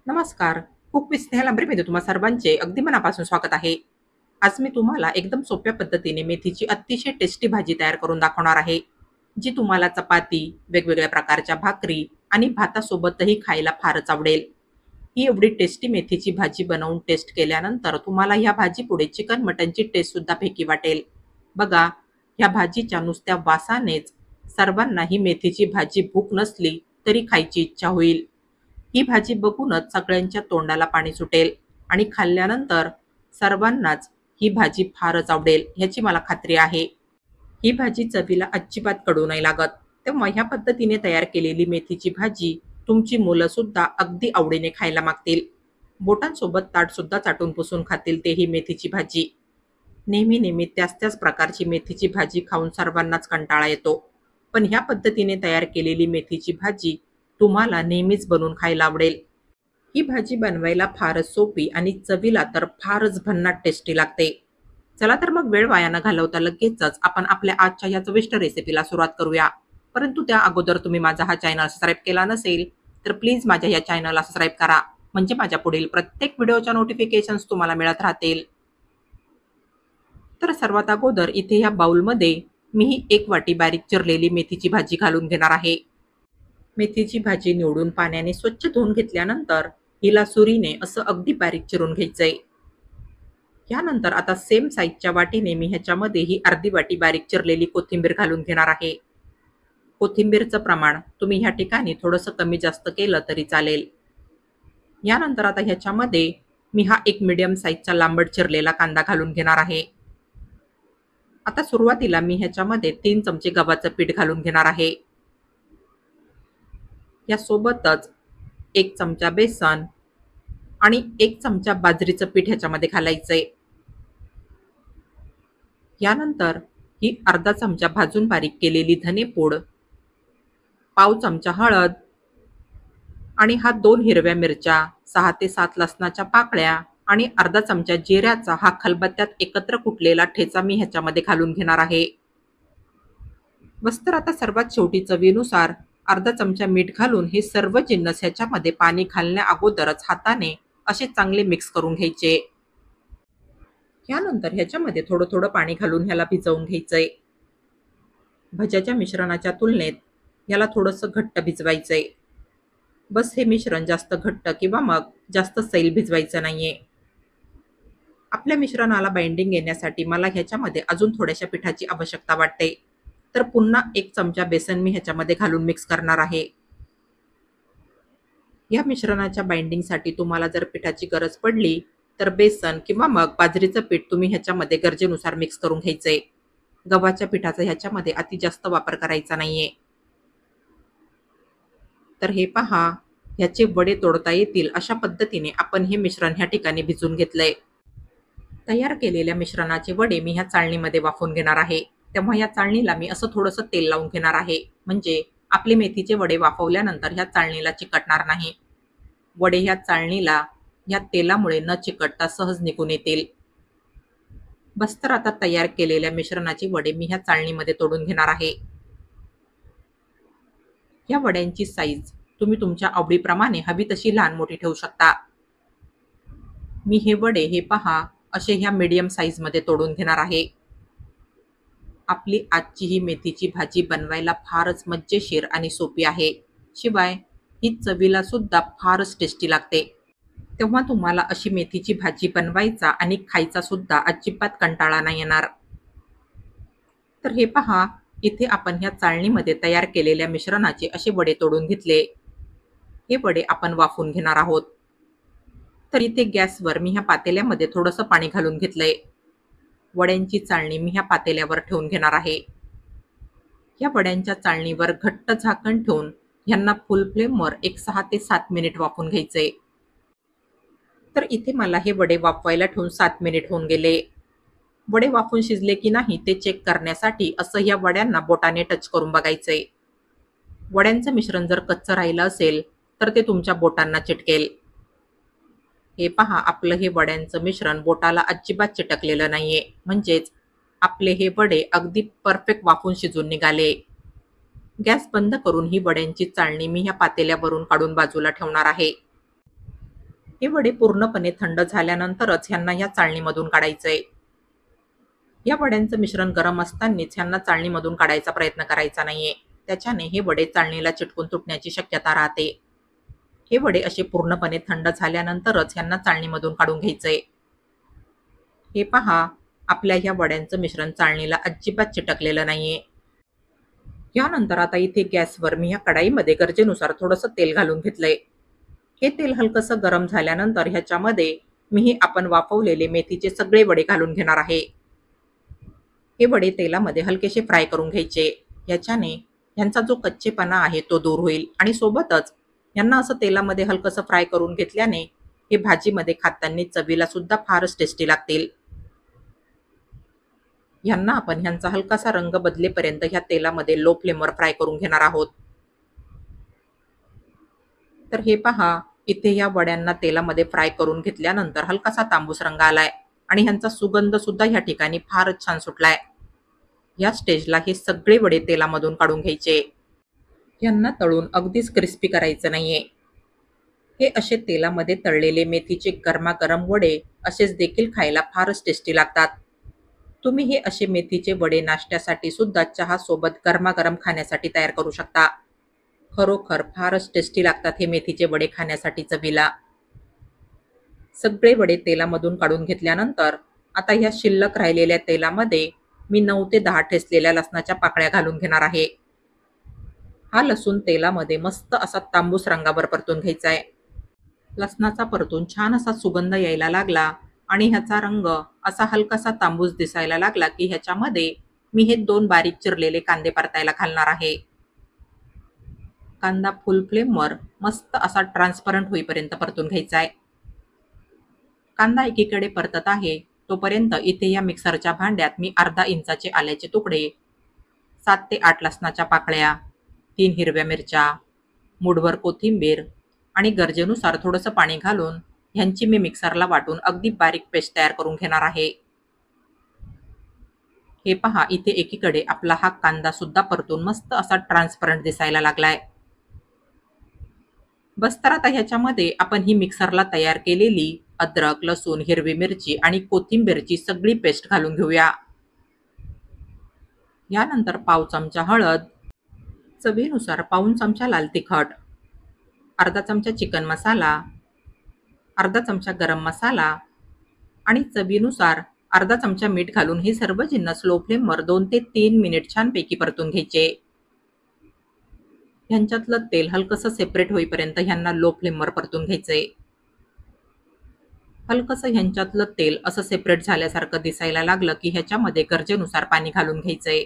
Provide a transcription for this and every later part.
नमस्कार. Cook with Sneha लांबरेमध्ये तुम्हा सर्वांचे अगदी मनापासून स्वागत आहे. आज मी तुम्हाला एकदम सोप्या पद्धतीने मेथीची अतिशय टेस्टी भाजी तयार करून दाखवणार आहे, जी तुम्हाला चपाती, वेगवेगळ्या प्रकारच्या भाकरी आणि भातासोबतही खायला फारच आवडेल. ही एवढी टेस्टी मेथीची भाजी बनवून टेस्ट केल्यानंतर तुम्हाला ह्या भाजीपुढे चिकन मटनची टेस्ट सुद्धा फेकी वाटेल. बघा, ह्या भाजीच्या नुसत्या वासानेच सर्वांना ही मेथीची भाजी भूक नसली तरी खायची इच्छा होईल. ही भाजी बघूनच सगळ्यांच्या तोंडाला पाणी सुटेल आणि खाल्ल्यानंतर सर्वांनाच ही भाजी फारच आवडेल ह्याची मला खात्री आहे. ही भाजी चवीला अजिबात कडू नाही लागत. तेव्हा ह्या पद्धतीने तयार केलेली मेथीची भाजी तुमची मुलं सुद्धा अगदी आवडीने खायला मागतील. बोटांसोबत ताट सुद्धा चाटून पुसून खातील ते ही मेथीची भाजी. नेहमी नेहमी त्याच त्याच प्रकारची मेथीची भाजी खाऊन सर्वांनाच कंटाळा येतो. पण ह्या पद्धतीने तयार केलेली मेथीची भाजी तुम्हाला नेहमीच बनवून खायला आवडेल. ही भाजी बनवायला फारच सोपी आणि चवीला तर फारच भन्नाट टेस्टी लागते. चला तर मग वेळ वाया न घालवता लगेचच आपण आपल्या आजच्या या चविष्ट रेसिपीला सुरुवात करूया. परंतु त्या अगोदर तुम्ही माझा हा चॅनल सबस्क्राईब केला नसेल तर प्लीज माझ्या या चॅनलला सबस्क्राईब करा, म्हणजे माझ्या पुढील प्रत्येक व्हिडिओच्या नोटिफिकेशन्स तुम्हाला मिळत राहतील. तर सर्वात अगोदर इथे या बाउलमध्ये मी ही 1 वाटी बारीक चिरलेली मेथीची भाजी घालून घेणार आहे. मेथीची भाजी निवडून पाण्याने स्वच्छ धुवून घेतल्यानंतर हिला सुरीने असं अगदी बारीक चिरून घ्यायचंय. यानंतर आता सेम साईजच्या वाटीने मी ह्याच्यामध्ये ही अर्धी वाटी बारीक चिरलेली कोथिंबीर घालून घेणार आहे. कोथिंबीरचं प्रमाण तुम्ही ह्या ठिकाणी थोडंसं कमी जास्त केलं तरी चालेल. यानंतर आता ह्याच्यामध्ये मी हा एक मीडियम साईजचा लांबट चिरलेला कांदा घालून घेणार आहे. आता सुरुवातीला मी ह्याच्यामध्ये 3 चमचे गव्हाचं पीठ घालून घेणार आहे. यासोबतच 1 चमचा बेसन आणि 1 चमचा बाजरीचं पीठ ह्याच्यामध्ये घालायचंय. यानंतर ही अर्धा चमचा भाजून बारीक केलेली धनेपूड, पाव चमचा हळद आणि हा 2 हिरव्या मिरच्या, 6 ते 7 लसणाच्या पाकळ्या आणि अर्धा चमचा जिऱ्याचा हा खलबत्त्यात एकत्र कुटलेला ठेचा मी ह्याच्यामध्ये घालून घेणार आहे. बस तर आता सर्वात शेवटी चवीनुसार अर्धा चमचा मीठ घालून हे सर्व जिन्नस ह्याच्यामध्ये पाणी घालण्या अगोदरच हाताने असे चांगले मिक्स करून घ्यायचे. यानंतर ह्याच्यामध्ये थोडं थोडं पाणी घालून ह्याला भिजवून घ्यायचंय. भज्याच्या मिश्रणाच्या तुलनेत याला थोडंसं घट्ट भिजवायचंय. बस हे मिश्रण जास्त घट्ट किंवा मग जास्त सैल भिजवायचं नाहीये. आपल्या मिश्रणाला बाइंडिंग येण्यासाठी मला ह्याच्यामध्ये अजून थोड्याशा पिठाची आवश्यकता वाटते. तर पुन्हा 1 चमचा बेसन मी ह्याच्यामध्ये घालून मिक्स करणार आहे. या मिश्रणाच्या बाइंडिंगसाठी तुम्हाला जर पिठाची गरज पडली तर बेसन किंवा मग बाजरीचं पीठ तुम्ही ह्याच्यामध्ये गरजेनुसार मिक्स करून घ्यायचंय. गव्हाच्या पिठाचा ह्याच्यामध्ये अति जास्त वापर करायचा नाहीये. तर हे पहा, ह्याचे वडे तोडता येतील अशा पद्धतीने आपण हे मिश्रण ह्या ठिकाणी भिजून घेतलंय. तयार केलेल्या मिश्रणाचे वडे मी ह्या चाळणीमध्ये वाफवून घेणार आहे. तेव्हा या चाळणीला मी असं थोडंसं तेल लावून घेणार आहे, म्हणजे आपले मेथीचे वडे वाफवल्यानंतर ह्या चाळणीला चिकटणार नाही. वडे ह्या चाळणीला ह्या तेलामुळे न चिकटता सहज निघून येतील. बस तर आता तयार केलेल्या मिश्रणाचे वडे मी ह्या चाळणीमध्ये तोडून घेणार आहे. या वड्यांची साईज तुम्ही तुमच्या आवडीप्रमाणे हवी तशी लहान मोठी ठेवू शकता. मी हे वडे हे पहा असे ह्या मीडियम साईजमध्ये तोडून घेणार आहे. आपली आजची ही मेथीची भाजी बनवायला फारच मजेशीर आणि सोपी आहे. शिवाय ही चवीला सुद्धा फारच टेस्टी लागते. तेव्हा तुम्हाला अशी मेथीची भाजी बनवायचा आणि खायचा सुद्धा अजिबात कंटाळा नाही येणार. तर हे पहा, इथे आपण ह्या चाळणीमध्ये तयार केलेल्या मिश्रणाचे असे वडे तोडून घेतले. हे वडे आपण वाफवून घेणार आहोत. तर इथे गॅसवर मी ह्या पातेल्यामध्ये थोडंसं पाणी घालून घेतलंय. वड्यांची चाळणी मी ह्या पातेल्यावर ठेवून घेणार आहे. या वड्यांच्या चाळणीवर घट्ट झाकण ठेवून ह्यांना फुल फ्लेमवर एक 6 ते 7 मिनिट वाफवून घ्यायचंय. तर इथे मला हे वडे वाफवायला ठेवून 7 मिनिट होऊन गेले. वडे वाफून शिजले की नाही ते चेक करण्यासाठी असं या वड्यांना बोटाने टच करून बघायचंय. वड्यांचं मिश्रण जर कच्चं राहिलं असेल तर ते तुमच्या बोटांना चिटकेल. हे पहा, आपलं हे वड्यांचं मिश्रण बोटाला अजिबात चिटकलेलं नाहीये, म्हणजेच आपले हे वडे अगदी परफेक्ट वाफून शिजून निघाले. गॅस बंद करून ही वड्यांची चाळणी मी ह्या पातेल्यावरून काढून बाजूला ठेवणार आहे. हे वडे पूर्णपणे थंड झाल्यानंतरच ह्यांना या चाळणीमधून काढायचंय. या वड्यांचं मिश्रण गरम असतानाच ह्यांना चाळणीमधून काढायचा प्रयत्न करायचा नाहीये. त्याच्याने हे वडे चाळणीला चिटकून तुटण्याची शक्यता राहते. हे वडे असे पूर्णपणे थंड झाल्यानंतरच ह्यांना चाळणीमधून काढून घ्यायचंय. हे पहा, आपल्या ह्या वड्यांचं मिश्रण चाळणीला अजिबात चिटकलेलं नाहीये. यानंतर आता इथे गॅसवर मी ह्या कढाईमध्ये गरजेनुसार थोडंसं तेल घालून घेतलंय. हे तेल हलकंसं गरम झाल्यानंतर ह्याच्यामध्ये मी हे आपण वाफवलेले मेथीचे सगळे वडे घालून घेणार आहे. हे वडे तेलामध्ये हलकेसे फ्राय करून घ्यायचे. याच्याने ह्यांचा जो कच्चेपणा आहे तो दूर होईल आणि सोबतच यांना असं तेलामध्ये हलकंसं फ्राय करून घेतल्याने हे भाजीमध्ये खाताना चवीला सुद्धा फारच टेस्टी लागतील. ह्यांना आपण ह्यांचा हलकासा रंग बदलेपर्यंत ह्या तेलामध्ये लो फ्लेमवर फ्राय करून घेणार आहोत. तर हे पहा, इथे या वड्यांना तेलामध्ये फ्राय करून घेतल्यानंतर हलकासा तांबूस रंग आलाय आणि ह्यांचा सुगंध सुद्धा ह्या ठिकाणी फारच छान सुटलाय. या स्टेजला हे सगळे वडे तेलामधून काढून घ्यायचे. यांना तळून अगदीच क्रिस्पी करायचं नाहीये. हे असे तेलामध्ये तळलेले मेथीचे गरमागरम वडे असेच देखील खायला फारच टेस्टी लागतात. तुम्ही हे असे मेथीचे वडे नाश्त्यासाठी सुद्धा चहा सोबत गरमागरम खाण्यासाठी तयार करू शकता. खरोखर फारच टेस्टी लागतात हे मेथीचे वडे खाण्यासाठी चवीला. सगळे वडे तेलामधून काढून घेतल्यानंतर आता ह्या शिल्लक राहिलेल्या तेलामध्ये मी 9 ते 10 ठेचलेल्या लसणाच्या पाकळ्या घालून घेणार आहे. हा लसूण तेलामध्ये मस्त असा तांबूस रंगावर परतून घ्यायचा आहे. लसणाचा परतून छान असा सुगंध यायला लागला आणि ह्याचा रंग असा हलकासा तांबूस दिसायला लागला की ह्याच्यामध्ये मी हे 2 बारीक चिरलेले कांदे परतायला घालणार आहे. कांदा फुल फ्लेमवर मस्त असा ट्रान्सपरंट होईपर्यंत परतून घ्यायचा आहे. कांदा एकीकडे परतत आहे तोपर्यंत इथे या मिक्सरच्या भांड्यात मी अर्धा इंचाचे आल्याचे तुकडे, 7 ते 8 लसणाच्या पाकळ्या, 3 हिरव्या मिरच्या, मूठभर कोथिंबीर आणि गरजेनुसार थोडंसं पाणी घालून ह्यांची मी मिक्सरला वाटून अगदी बारीक पेस्ट तयार करून घेणार आहे. हे पहा, इथे एकीकडे आपला हा कांदा सुद्धा परतून मस्त असा ट्रान्सपरंट दिसायला लागलाय. बस तर आता ह्याच्यामध्ये आपण ही मिक्सरला तयार केलेली अद्रक, लसूण, हिरवी मिरची आणि कोथिंबीरची सगळी पेस्ट घालून घेऊया. यानंतर पाव चमचा हळद, चवीनुसार पाऊण चमचा लाल तिखट, अर्धा चमचा चिकन मसाला, अर्धा चमचा गरम मसाला आणि चवीनुसार अर्धा चमचा मीठ घालून हे सर्व जिन्नस लो फ्लेमवर 2 ते 3 मिनिट छानपैकी परतून घ्यायचे. ह्यांच्यातलं तेल हलकंसं सेपरेट होईपर्यंत ह्यांना लो फ्लेमवर परतून घ्यायचंय. हलकंसं ह्यांच्यातलं तेल असं सेपरेट झाल्यासारखं दिसायला लागलं की ह्याच्यामध्ये गरजेनुसार पाणी घालून घ्यायचंय.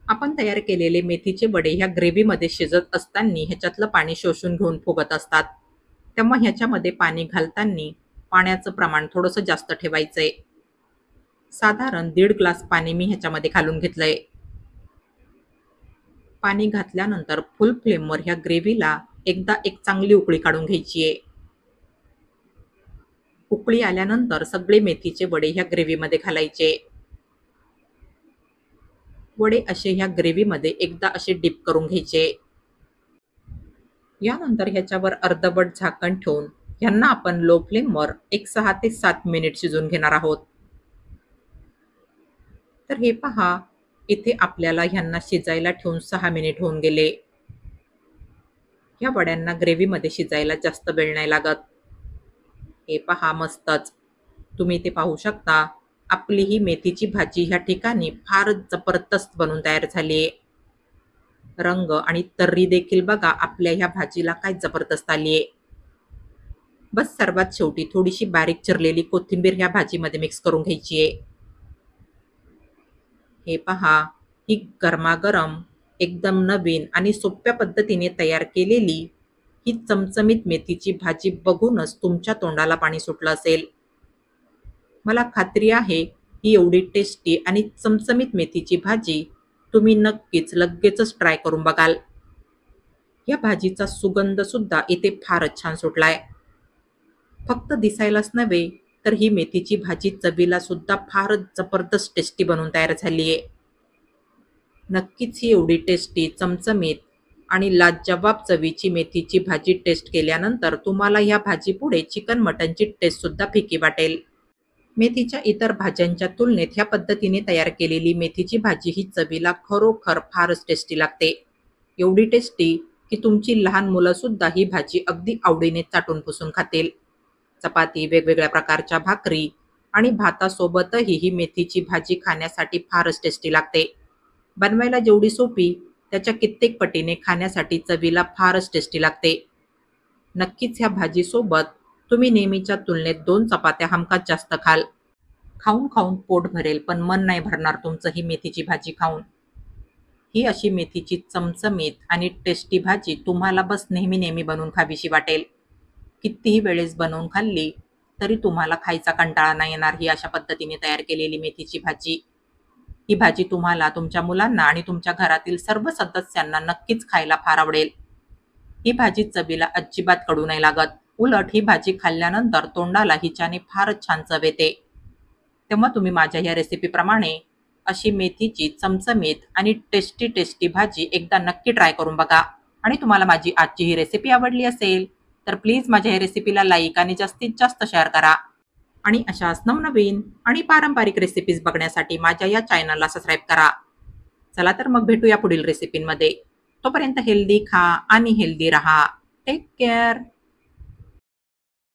आपण तयार केलेले मेथीचे वडे ह्या ग्रेव्हीमध्ये शिजत असताना ह्याच्यातलं पाणी शोषून घेऊन फुगत असतात. तेव्हा ह्याच्यामध्ये पाणी घालताना पाण्याचं प्रमाण थोडंसं जास्त ठेवायचंय. साधारण 1.5 ग्लास पाणी मी ह्याच्यामध्ये घालून घेतलंय. पाणी घातल्यानंतर फुल फ्लेमवर ह्या ग्रेव्हीला एकदा एक चांगली उकळी काढून घ्यायची आहे. उकळी आल्यानंतर सगळे मेथीचे वडे ह्या ग्रेव्हीमध्ये घालायचे. वडे असे ह्या ग्रेव्हीमध्ये एकदा असे डिप करून घ्यायचे. यानंतर ह्याच्यावर अर्धवट झाकण ठेवून ह्यांना आपण लो फ्लेमवर 6 ते 7 मिनिट शिजवून घेणार आहोत. तर हे पहा, इथे आपल्याला ह्यांना शिजायला ठेवून 6 मिनिट होऊन गेले. ह्या वड्यांना ग्रेव्हीमध्ये शिजायला जास्त वेळ नाही लागत. हे पहा, मस्तच तुम्ही ते पाहू शकता. आपली ही मेथीची भाजी ह्या ठिकाणी फारच जबरदस्त बनून तयार झाली आहे. रंग आणि तर्री देखील बघा आपल्या ह्या भाजीला काय जबरदस्त आली आहे. बस सर्वात शेवटी थोडीशी बारीक चिरलेली कोथिंबीर ह्या भाजीमध्ये मिक्स करून घ्यायची आहे. हे पहा, ही गरमागरम एकदम नवीन आणि सोप्या पद्धतीने तयार केलेली ही चमचमीत मेथीची भाजी बघूनच तुमच्या तोंडाला पाणी सुटलं असेल. मला खात्री आहे ही एवढी टेस्टी आणि चमचमीत मेथीची भाजी तुम्ही नक्कीच लगेचच ट्राय करून बघाल. या भाजीचा सुगंध सुद्धा इथे फारच छान सुटलाय. फक्त दिसायलाच नव्हे तर ही मेथीची भाजी चवीला सुद्धा फारच जबरदस्त टेस्टी बनून तयार झाली आहे. नक्कीच ही एवढी टेस्टी, चमचमीत आणि लाजवाब चवीची मेथीची भाजी टेस्ट केल्यानंतर तुम्हाला ह्या भाजीपुढे चिकन मटनची टेस्ट सुद्धा फिकी वाटेल. मेथीच्या इतर भाज्यांच्या तुलनेत ह्या पद्धतीने तयार केलेली मेथीची भाजी ही चवीला खरोखर फारच टेस्टी लागते. एवढी टेस्टी की तुमची लहान मुलं सुद्धा ही भाजी अगदी आवडीने चाटून पुसून खातील. चपाती, वेगवेगळ्या प्रकारच्या भाकरी आणि भातासोबतही ही मेथीची भाजी खाण्यासाठी फारच टेस्टी लागते. बनवायला जेवढी सोपी, त्याच्या कित्येक पटीने खाण्यासाठी चवीला फारच टेस्टी लागते. नक्कीच ह्या भाजीसोबत तुम्ही नेहमीच्या तुलनेत 2 चपात्या हमखास जास्त खाल. खाऊन खाऊन पोट भरेल, पण मन नाही भरणार तुमचं ही मेथीची भाजी खाऊन. ही अशी मेथीची चमचमीत आणि टेस्टी भाजी तुम्हाला बस नेहमी-नेहमी बनवून खावीशी वाटेल. कितीही वेळेस बनवून खाल्ली, तरी तुम्हाला खायचा कंटाळा नाही येणार ही अशा पद्धतीने तयार केलेली मेथीची भाजी. ही भाजी तुम्हाला, तुमच्या मुलांना आणि तुमच्या घरातील सर्व सदस्यांना नक्कीच खायला फार आवडेल. ही भाजी चवीला अजिबात कडू नाही लागत. उलट ही भाजी खाल्ल्यानंतर तोंडाला हिच्याने फारच छान चव येते. तेव्हा तुम्ही माझ्या या रेसिपीप्रमाणे अशी मेथीची चमचमीत आणि टेस्टी टेस्टी भाजी एकदा नक्की ट्राय करून बघा. आणि तुम्हाला माझी आजची ही रेसिपी आवडली असेल तर प्लीज माझ्या या रेसिपीला लाईक आणि जास्तीत जास्त शेअर करा. आणि अशाच नवनवीन आणि पारंपरिक रेसिपीज बघण्यासाठी माझ्या या चॅनलला सबस्क्राईब करा. चला तर मग भेटूया पुढील रेसिपींमध्ये. तोपर्यंत हेल्दी खा आणि हेल्दी रहा. Take care.